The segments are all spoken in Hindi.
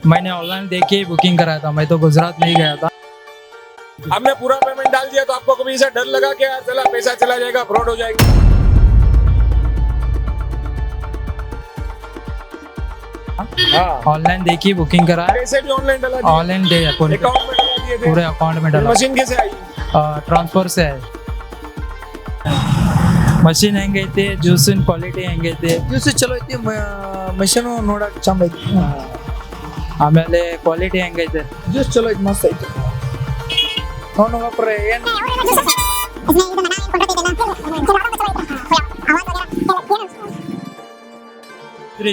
मैंने ऑनलाइन देख के ही बुकिंग कराया था, मैं तो गुजरात नहीं गया था। हमने पूरा पेमेंट डाल दिया, तो आपको कभी ऐसा डर लगा कि यार चला पैसा चला जाएगा, फ्रॉड हो जाएगा? हाँ, ऑनलाइन देख के ही बुकिंग कराया, पैसे भी ऑनलाइन डाला दिए? ऑनलाइन दे अकाउंट में डाला दिए थे? पूरे अकाउंट में डाला। मशीन कैसे आई? ट्रांसफर से है। ಮಷೀನ್ ಹೆಂಗೈತೆ, ಜ್ಯೂಸಿನ ಕ್ವಾಲಿಟಿ ಹೆಂಗೈತೆ, ಜ್ಯೂಸ್ ಚಲೋ ಐತಿ, ಮಷೀನು ನೋಡಕ್ ಚಂದ ಐತಿ. ಆಮೇಲೆ ಕ್ವಾಲಿಟಿ ಹೆಂಗೈತೆ, ಜ್ಯೂಸ್ ಚಲೋ ಐತಿ, ಮಸ್ತ್ ಐತಿ. ನೋಡ್ರಿ ಏನು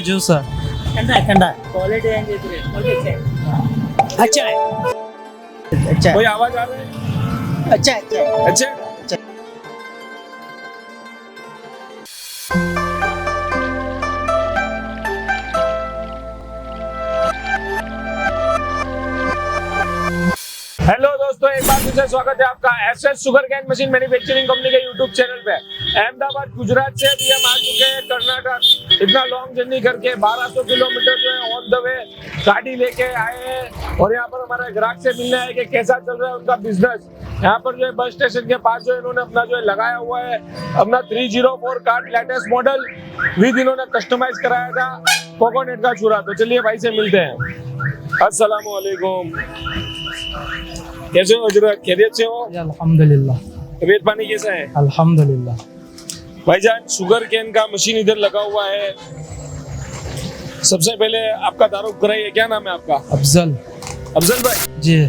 ಜ್ಯೂಸ್ ಕಂಡ ಕ್ವಾಲಿಟಿ ಹೆಂಗೈತ್ರಿ? अच्छा है, अच्छा कोई आवाज आ रहा है? अच्छा अच्छा अच्छा। हेलो दोस्तों, एक बार फिर से स्वागत है आपका SS sugar cane machine manufacturing company के यूट्यूब चैनल पे। अहमदाबाद गुजरात से अभी हम आ चुके हैं कर्नाटक। इतना लॉन्ग जर्नी करके 1200 किलोमीटर जो है ऑन द वे गाड़ी लेके आए हैं, और यहाँ पर हमारे ग्राहक से मिलने आए कि कैसा चल रहा है उनका बिजनेस। यहाँ पर जो है बस स्टेशन के पास जो इन्होंने अपना जो है लगाया हुआ है अपना 304 कार्ड लेटेस्ट मॉडल विद इन्होंने कस्टमाइज कराया था कोकोनट का चूरा। तो चलिए भाई से मिलते हैं। अस्सलाम वालेकुम, कैसे हो हजरत? खैरियत से हो? अल्हम्दुलिल्लाह, तबीयत पानी कैसा है? अल्हम्दुलिल्लाह। भाईजान, शुगर कैन का मशीन इधर लगा हुआ है। सबसे पहले आपका तारुफ कराइए, क्या नाम है आपका? अफजल अफजल भाई जी।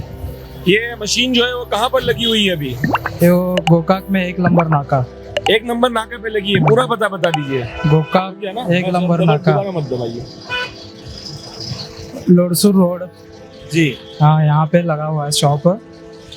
ये मशीन जो है वो कहाँ पर लगी हुई है अभी? ये वो गोकाक में 1 नंबर नाका, 1 नंबर नाके पे लगी है। पूरा पता बता दीजिए। गोकाक क्या ना? 1 नंबर नाका, दोबारा मत दबाइए लोडसुर रोड। जी। हाँ, यहाँ पे लगा हुआ है शॉप।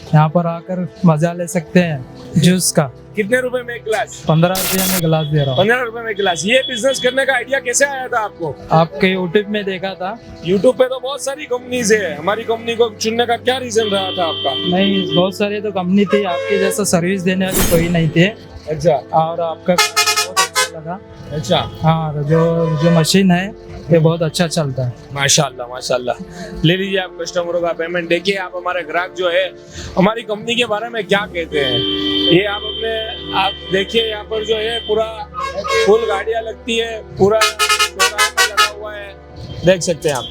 यहाँ पर आकर मजा ले सकते हैं जूस का। कितने रुपए में एक गिलास? 15 रुपये में गिलास दे रहा हूँ। 15 रुपए में एक गिलास। ये बिजनेस करने का आइडिया कैसे आया था आपको? आपके यूट्यूब में देखा था। यूट्यूब पे तो बहुत सारी कंपनीज है, हमारी कंपनी को चुनने का क्या रीजन रहा था आपका? नहीं, बहुत सारी तो कंपनी थी, आपके जैसा सर्विस देने वाली कोई नहीं थी। अच्छा और आपका बहुत अच्छा लगा। अच्छा, हाँ, जो मशीन है ये बहुत अच्छा चलता है। माशाल्लाह माशाल्लाह। ले लीजिए आप कस्टमरों का पेमेंट। देखिए आप हमारे ग्राहक जो है हमारी कंपनी के बारे में क्या कहते हैं, ये आप देखिए। यहाँ पर जो है पूरा फुल गाड़ियाँ लगती है, पूरा प्रोग्राम लगा हुआ है, देख सकते हैं आप।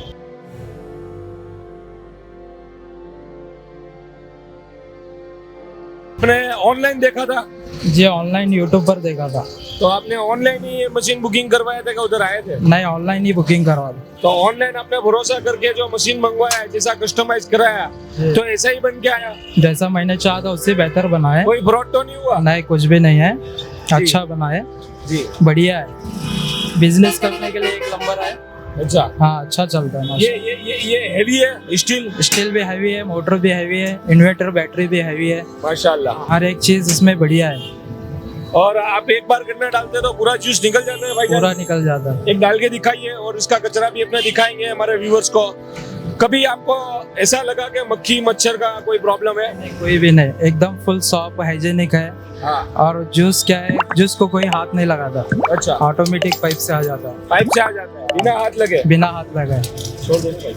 आपने ऑनलाइन देखा था? जी, ऑनलाइन यूट्यूब पर देखा था। तो आपने ऑनलाइन ही मशीन बुकिंग करवाया था, क्या उधर आए थे? नहीं, ऑनलाइन ही बुकिंग करवा दी। तो ऑनलाइन आपने भरोसा करके जो मशीन मंगवाया है, जैसा कस्टमाइज कराया, तो ऐसा ही बन के आया? जैसा मैंने चाहा था उससे बेहतर बना है। कोई फ्रॉड तो नहीं हुआ? नहीं, कुछ भी नहीं है, अच्छा बना है जी, बढ़िया है। बिजनेस करने के लिए 1 नंबर है। अच्छा। हाँ, अच्छा चलता है। ये हैवी है, स्टील भी हैवी है, मोटर भी हैवी है, इन्वर्टर बैटरी भी हैवी है, माशाल्लाह। हर एक चीज इसमें बढ़िया है। और आप एक बार गन्ना डालते तो पूरा जूस निकल जाता है भाई? पूरा निकल जाता है। एक डाल के दिखाइए, और इसका कचरा भी अपने दिखाएंगे हमारे व्यूअर्स को। कभी आपको ऐसा लगा कि मक्खी मच्छर का कोई प्रॉब्लम है? नहीं, कोई भी नहीं, एकदम फुल शॉप हाइजेनिक है। हाँ। और जूस क्या है, जूस को कोई हाथ नहीं लगाता, अच्छा, ऑटोमेटिक पाइप से आ जाता है, पाइप से आ जाता है बिना हाथ लगे? बिना हाथ लगाए। छोड़ देना भाई।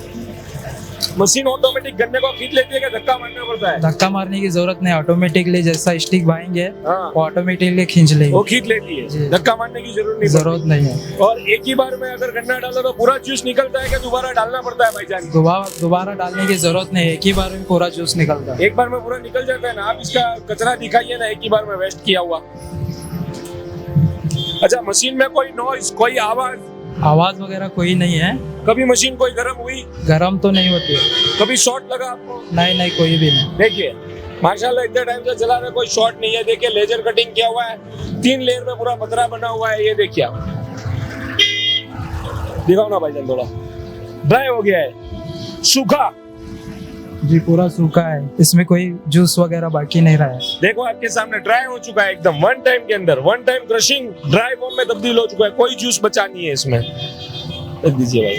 मशीन ऑटोमेटिक गन्ने को खींच लेती है कि धक्का मारना पड़ता है? धक्का मारने की जरूरत नहीं, ऑटोमेटिकली जैसा स्टिक भाएंगे हाँ, वो ऑटोमेटिकली खींच वो लेगी, खींच लेती है, जी। धक्का मारने की जरूरत नहीं जरूरत नहीं है। पड़ती। और एक ही बार में अगर गन्ना डालो तो पूरा जूस निकलता है कि दोबारा डालना पड़ता है भाईजान? दोबारा डालने की जरूरत नहीं है, एक ही बार में पूरा जूस निकलता है। एक बार में पूरा निकल जाता है ना? आप इसका कचरा दिखाइए ना, एक ही बार में वेस्ट किया हुआ। अच्छा, मशीन में कोई नॉइज, कोई आवाज वगैरह कोई नहीं है। कभी मशीन कोई गर्म हुई? गर्म तो नहीं होती है। कभी शॉर्ट लगा आपको? नहीं, कोई भी नहीं। देखिए माशाल्लाह, इतने टाइम से चला रहे, कोई शॉर्ट नहीं है। देखिए लेजर कटिंग किया हुआ है, 3 लेयर में पूरा पतरा बना हुआ है। ये देखिए आप, दिखाओ ना भाईजान, थोड़ा ड्राई हो गया है, सूखा। जी, पूरा सूखा है, इसमें कोई जूस वगैरह बाकी नहीं रहा है। देखो आपके सामने ड्राई हो चुका है एकदम, 1 टाइम के अंदर 1 टाइम क्रशिंग ड्राई फॉर्म में तब्दील हो चुका है। कोई जूस बचा नहीं है इसमें। रख दीजिए भाई।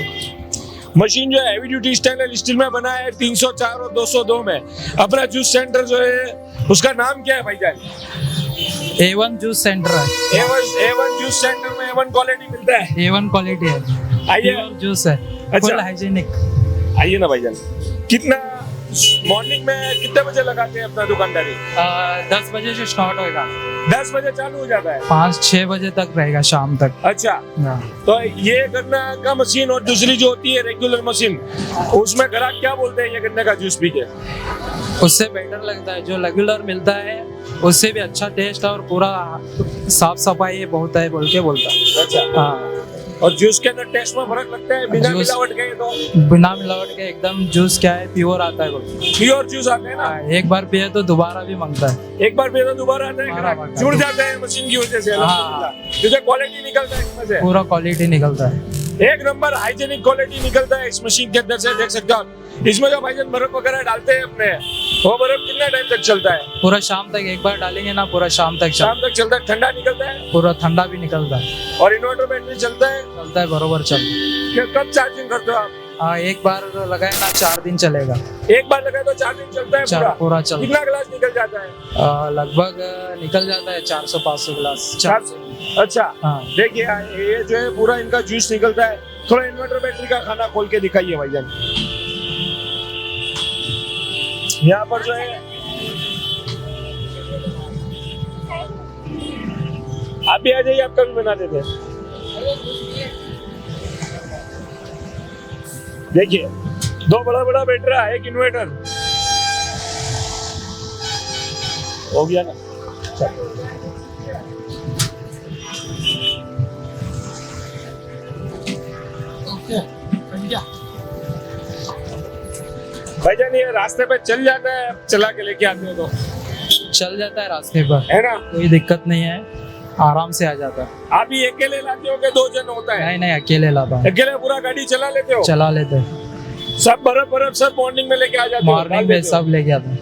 मशीन जो है हैवी ड्यूटी स्टेनलेस स्टील में बना है, 304 और 202 में। अपना जूस सेंटर जो है उसका नाम क्या है भाईजान? A1 जूस सेंटर है। A1 जूस सेंटर में A1 क्वालिटी मिलता है। A1 क्वालिटी है, आइए, प्योर जूस है, अच्छा। Full hygienic. आइए ना भाईजान। कितना मॉर्निंग में कितने बजे लगाते हैं अपना दुकानदारी? 10 बजे से स्टार्ट होएगा, 10 बजे चालू हो जाता है। 5-6 बजे तक रहेगा शाम तक। अच्छा, हाँ। तो ये गन्ना का मशीन और दूसरी जो होती है रेगुलर मशीन, उसमें ग्राहक क्या बोलते हैं ये गन्ने का जूस पी के? उससे बेटर लगता है, जो रेगुलर मिलता है उससे भी अच्छा टेस्ट और पूरा साफ सफाई बहुत है बोल के बोलता है। अच्छा, हाँ, और जूस के अंदर टेस्ट में फर्क लगता है बिना जूस- मिलावट के? तो बिना मिलावट के एकदम जूस क्या है, प्योर आता है बोलते हैं। प्योर जूस आता है ना? हाँ, एक बार पिए तो दोबारा भी मांगता है। एक बार पिए तो दोबारा आता है दोबारा ग्राहक? मांगता है। जुड़ जाता है मशीन की वजह से। हाँ। अल्हम्दुलिल्लाह। जैसे क्वालिटी निकलता है इसमें से, पूरा क्वालिटी निकलता है। एक नंबर हाइजेनिक क्वालिटी निकलता है इस मशीन के अंदर से, देख सकते हो आप। इसमें जो भाईजान बर्फ वगैरह डालते हैं अपने, वो बर्फ कितना टाइम तक चलता है? पूरा शाम तक, एक बार डालेंगे ना पूरा शाम तक शाम तक चलता है, ठंडा निकलता है पूरा ठंडा भी निकलता है। और इन्वर्टर बैटरी चलता है। चलता है बरोबर चलता है। कब चार्जिंग करते हो आप? हाँ, एक बार लगाए ना 4 दिन चलेगा। एक बार लगाए तो 4 दिन चलता है पूरा? पूरा चलता कितना गिलास निकल जाता है? है। लगभग निकल जाता है 400-500 गिलास। 400। अच्छा, हाँ, देखिए ये जो है पूरा इनका जूस निकलता है। थोड़ा इन्वर्टर बैटरी का खाना खोल के दिखाइए भाईजान। यहाँ पर जो है आप भी आ जाइए, आपका भी बना देते हैं। देखिए, 2 बड़ा बड़ा बैटरा, एक इन्वर्टर हो गया ना। भाईजान ये रास्ते पे चल जाता है, चला के लेके आते हो तो? चल जाता है रास्ते पर, है ना? कोई दिक्कत नहीं है, आराम से आ जाता है। आप ही अकेले लाते हो कि 2 जन होता है? नहीं, अकेले लाता हूँ, अकेले पूरा गाड़ी चला लेते हो? चला लेते हैं। सब बर्फ सब मॉर्निंग में लेके आ जाते हो? मॉर्निंग डाल में देते हो? सब लेके आते हैं।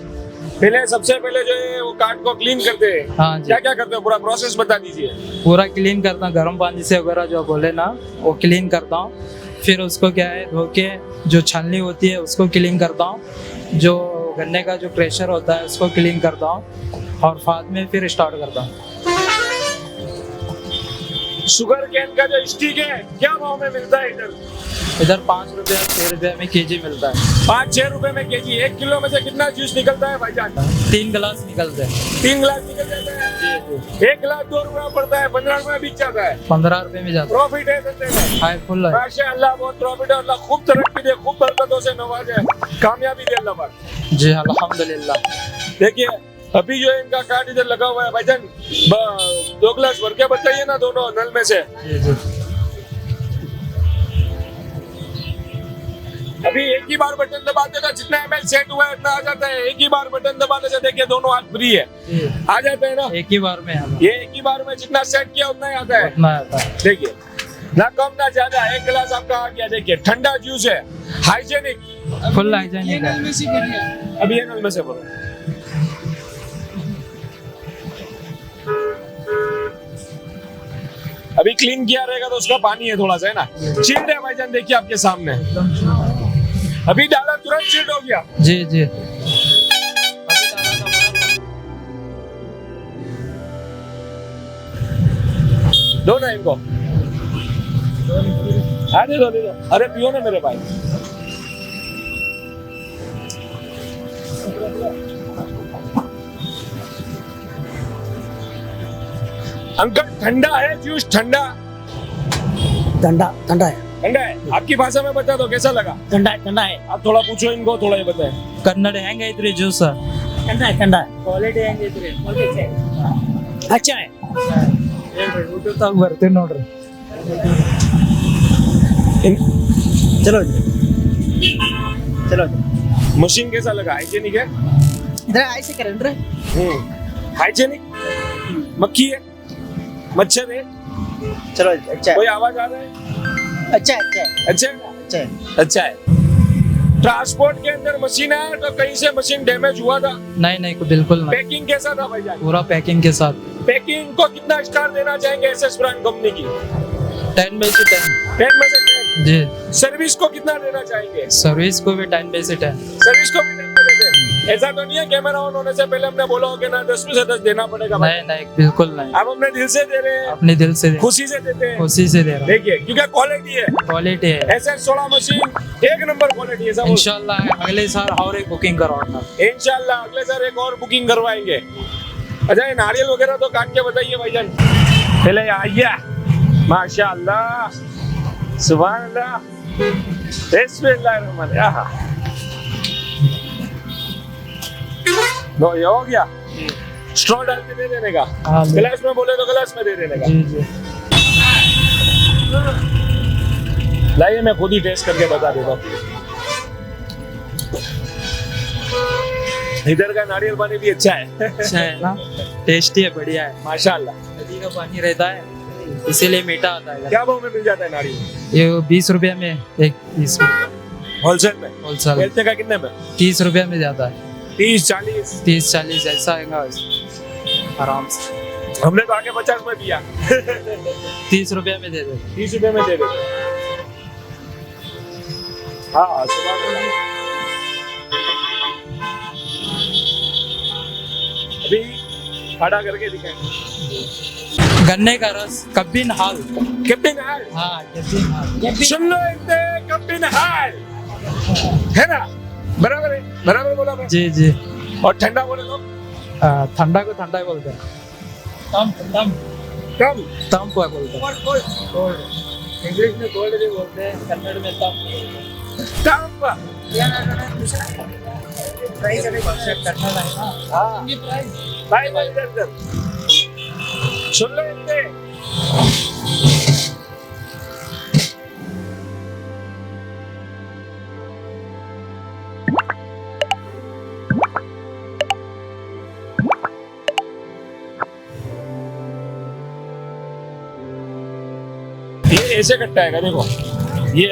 पहले सबसे पहले जो है वो कार्ड को क्लीन करते हैं। हाँ जी, क्या क्या करते हो, पूरा प्रोसेस बता दीजिए। पूरा क्लीन करता हूँ, गर्म पानी से वगैरह जो बोले ना वो क्लीन करता हूँ। फिर उसको क्या है धो के जो छलनी होती है उसको क्लीन करता हूँ, जो गन्ने का जो प्रेशर होता है उसको क्लीन करता हूँ और बाद में फिर स्टार्ट करता हूँ। शुगर कैन का जो स्टिक है क्या भाव में मिलता है इधर? इधर 5 रुपये 6 रुपये में केजी मिलता है। 5-6 रुपए में केजी। 1 किलो में से कितना जूस निकलता है भाईजान? 3 गिलास निकलते हैं। 3 गिलास निकल जाता है। 1 गिलास 2 रुपया पड़ता है, 15 रुपये बिक जाता है। 15 रुपये में जाता प्रॉफिट है धंधे में? है। हाई फुल है। माशाअल्लाह, बहुत प्रॉफिट है। अल्लाह खूब तरक्की दे, खूब बरकतों से नवाजे, कामयाबी दे अल्लाह पाक। जी अल्हम्दुलिल्लाह। देखिए अभी जो है इनका कार्ड इधर लगा हुआ है भाईजान। 2 गिलास भर के बताइए ना दोनों नल में से। जी जी। अभी एक ही बार बटन दबाते तो जितना एमएल सेट हुआ है उतना आ जाता है। एक ही बार बटन दबाने से देखिए दोनों हाथ फ्री है, जी, आ जाता है ना? एक ही बार में आता ये एक ही बार में जितना सेट किया उतना ही आता है। उतना आता है। देखिए ना कम ना ज्यादा, 1 गिलास आपका आ गया। देखिए ठंडा जूस है, हाइजेनिक, फुल हाइजेनिक है। अभी ये नल में से भरो। अभी क्लीन किया रहेगा तो उसका पानी है थोड़ा सा, है ना? चिल्ड है भाईजान, देखिए आपके सामने। अभी डाला तुरंत चिल्ड हो गया। जी जी। दो ना इनको। हाँ दे दो। अरे पियो ना मेरे भाई। अंकल ठंडा है जूस? ठंडा ठंडा ठंडा है, ठंडा है। आपकी भाषा में बता दो कैसा लगा? ठंडा है, आप थोड़ा पूछो इनको, थोड़ा ये बताए। कन्नड़ ಹೆಂಗೆ ಐತ್ರಿ ಜ್ಯೂಸ್? ठंडा है। ಕ್ವಾಲಿಟಿ ಹೆಂಗೈತ್ರಿ? अच्छा है। ಯೂಟ್ಯೂಬ್ ತಾಗ ಬರ್ತೀನಿ ನೋಡ್ರಿ। चलो चलो मशीन कैसा लगा? हाइजेनिक है? इधर ऐसे करें इधर। हाइजेनिक। मक्खी है, मच्छर है, चलो अच्छा है, कोई आवाज आ रहा है? अच्छा है, अच्छा है, अच्छा है? अच्छा है। अच्छा है। ट्रांसपोर्ट के अंदर मशीन आया तो कहीं से मशीन डैमेज हुआ था? नहीं बिल्कुल नहीं, पैकिंग कैसा था भाईजान? पूरा पैकिंग के साथ। पैकिंग को कितना स्टार देना चाहेंगे एसएस ब्रांड कंपनी की? 10 में से 10। 10 में से 10। जी। सर्विस को कितना देना चाहेंगे? सर्विस को भी 10 में से 10। सर्विस को भी 10 में से 10। ऐसा तो नहीं है कैमरा ऑन होने से पहले हमने बोला हो कि ना 10 में से 10 देना पड़ेगा भाई। नहीं नहीं बिल्कुल नहीं, अब हमने दिल से दे रहे हैं, अपने दिल से खुशी से देते हैं। खुशी से दे रहा हूँ। देखिए क्योंकि क्वालिटी है, क्वालिटी है। SS16 मशीन एक नंबर क्वालिटी है सब। इंशाल्लाह अगले साल और एक बुकिंग करवाऊंगा। इंशाल्लाह अगले साल एक और बुकिंग करवाएंगे। अच्छा ये नारियल वगैरह तो काट के बताइए भाईजान। पहले आइए, माशाअल्लाह, सुभान अल्लाह, बिस्मिल्लाहिर्रहमानिर्रहीम। आहा लो ये हो गया, स्ट्रॉ डाल के दे देने का। हाँ, गिलास में बोले तो गिलास में दे देने का। जी जी। लाइए मैं खुद ही टेस्ट करके बता देता हूँ। इधर का नारियल पानी भी अच्छा है। अच्छा है ना, टेस्टी है, बढ़िया है। माशाल्लाह। नदी का पानी रहता है इसीलिए मीठा आता है। क्या भाव में मिल जाता है नारियल? ये 20 रुपया में एक पीस, होलसेल में? होलसेल बेचने का कितने में? 30 रुपया में जाता है। 30-40? 30-40 ऐसा आएगा आराम से। हमने तो आगे 50 में दिया। 30 रुपया में दे दे। 30 रुपए में दे देते। हाँ सुबह अभी खड़ा करके दिखाएंगे। गन्ने का रस कब्बिन हाल। कैप्टन हाल। हाँ कब्बिन हाल। सुन लो इनसे, कैप्टन हाल है ना? बराबर है, बराबर बोला मैं। जी जी। और ठंडा बोले तो? ठंडा को ठंडा ही बोलते हैं। तम तम कम तम को बोलते हैं। कोल्ड। इंग्लिश में कोल्ड भी बोलते हैं, कन्नड़ में तम बोलते हैं। कम हाँ भाई भाई इधर सुन लो इनसे। ये ऐसे कटता है देखो, ये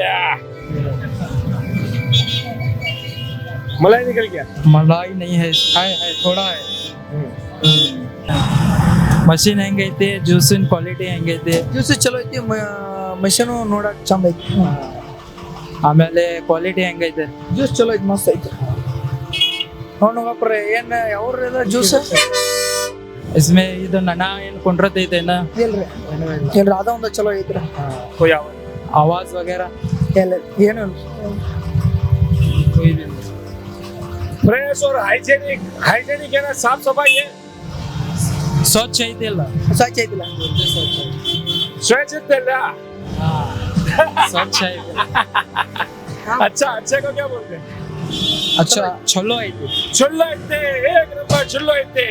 मलाई निकल गया। मलाई नहीं है, है थोड़ा है। ಮಷಿನ್ ಹೆಂಗೈತಿ, ಜ್ಯೂಸಿನ ಕ್ವಾಲಿಟಿ ಹೆಂಗೈತಿ, ಜ್ಯೂಸ್ ಚಲೋ ಐತಿ, ಮಷೀನು ನೋಡಕ್ ಚಂದ ಐತಿ, ಆಮೇಲೆ ಕ್ವಾಲಿಟಿ ಹೆಂಗೈತೆ, ಜ್ಯೂಸ್ ಚಲೋ ಐತಿ, ಮಸ್ತ್ ಐತಿ. ನೋಡ್ರಿ ಏನ್ ಯಾವ್ರ ಜ್ಯೂಸ್ इसमें ಇದು ನನ ಏನ್ ಕೊಂಡ್ರತೈತೆ ನಾ ಇಲ್ರಿ, ಇಲ್ರಿ ಅದ ಒಂದು ಚಲೋ ಐತ್ರಿ. कोई आवाज वगैरह ಏನು कोई भी फ्रेश और हाइजेनिक, हाइजेनिक है ना, साफ सफाई है, ಸ್ವಚ್ಛ ಐತಿಲ್ಲ, ಸ್ವಚ್ಛ ಐತಿಲ್ಲ, स्वच्छ है। ಸ್ವಚ್ಛ ಐತಿ. अच्छा अच्छे को क्या बोलते हैं? अच्छा ಚಲೋ ಐತಿ. चुल्लो इतने एक नंबर चुल्लो इतने।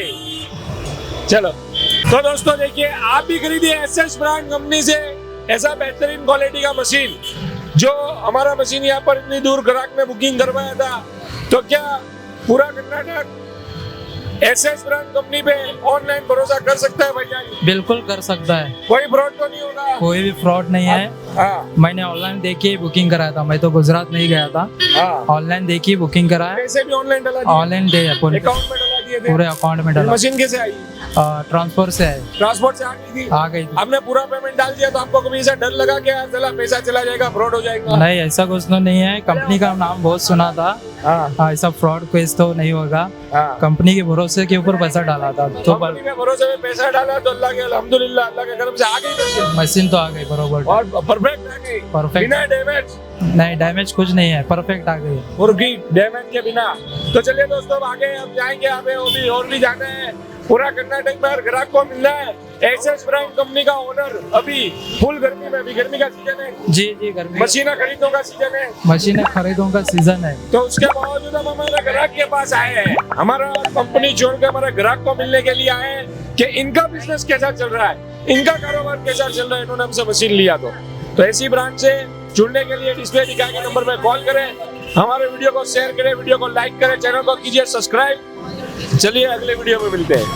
चलो तो दोस्तों देखिए, आप भी खरीदिए SS ब्रांड कंपनी से ऐसा बेहतरीन क्वालिटी का मशीन। जो हमारा मशीन यहाँ पर इतनी दूर ग्राहक में बुकिंग करवाया था, तो क्या पूरा कर्नाटक SS ब्रांड कंपनी पे ऑनलाइन भरोसा कर सकता है भैया? बिल्कुल कर सकता है, कोई फ्रॉड तो नहीं होगा? कोई भी फ्रॉड नहीं है। हाँ मैंने ऑनलाइन देखी बुकिंग कराया था, मैं तो गुजरात नहीं गया था, हाँ। ऑनलाइन देखी बुकिंग कराया, पैसे भी ऑनलाइन डला दिए? ऑनलाइन दे अकाउंट में डला दिए थे? पूरे अकाउंट में डाला। मशीन कैसे आई? ट्रांसफर से है, ट्रांसपोर्ट से आ गई थी? आ गई थी। आपने पूरा पेमेंट डाल दिया तो आपको कभी ऐसा डर लगा कि यार चला पैसा चला जाएगा, फ्रॉड हो जाएगा? नहीं ऐसा कुछ तो नहीं है, कंपनी का नाम बहुत सुना था, हाँ ऐसा फ्रॉड केस तो नहीं होगा। हाँ। कंपनी के भरोसे के ऊपर पैसा डाला था तो कंपनी के भरोसे में पैसा डाला तो अल्लाह के अल्हम्दुलिल्लाह, अल्लाह के करम से आ गई मशीन मशीन तो आ गई बरोबर, और परफेक्ट आ गई, परफेक्ट, बिना डैमेज। नहीं डैमेज कुछ नहीं है, परफेक्ट आ गई। मुर्गी डैमेज के बिना। तो चलिए दोस्तों अब आगे हम जाएंगे, हमें और भी जाना है। पूरा कर्नाटक में हर ग्राहक को मिलना है। SS ब्रांड कंपनी का ओनर अभी फुल गर्मी में, अभी गर्मी का सीजन है, जी जी गर्मी, मशीनें खरीदों का सीजन है, मशीनें खरीदों का सीजन है। तो उसके बावजूद हम हमारे ग्राहक के पास आए हैं, हमारा कंपनी छोड़ के हमारे ग्राहक को मिलने के लिए आए हैं कि इनका बिजनेस कैसा चल रहा है, इनका कारोबार कैसा चल रहा है। इन्होंने हमसे मशीन लिया तो ऐसी ब्रांच से जुड़ने के लिए डिस्प्ले दिखाए गए नंबर पर कॉल करें, हमारे वीडियो को शेयर करें, वीडियो को लाइक करें, चैनल को कीजिए सब्सक्राइब। चलिए अगले वीडियो में मिलते हैं।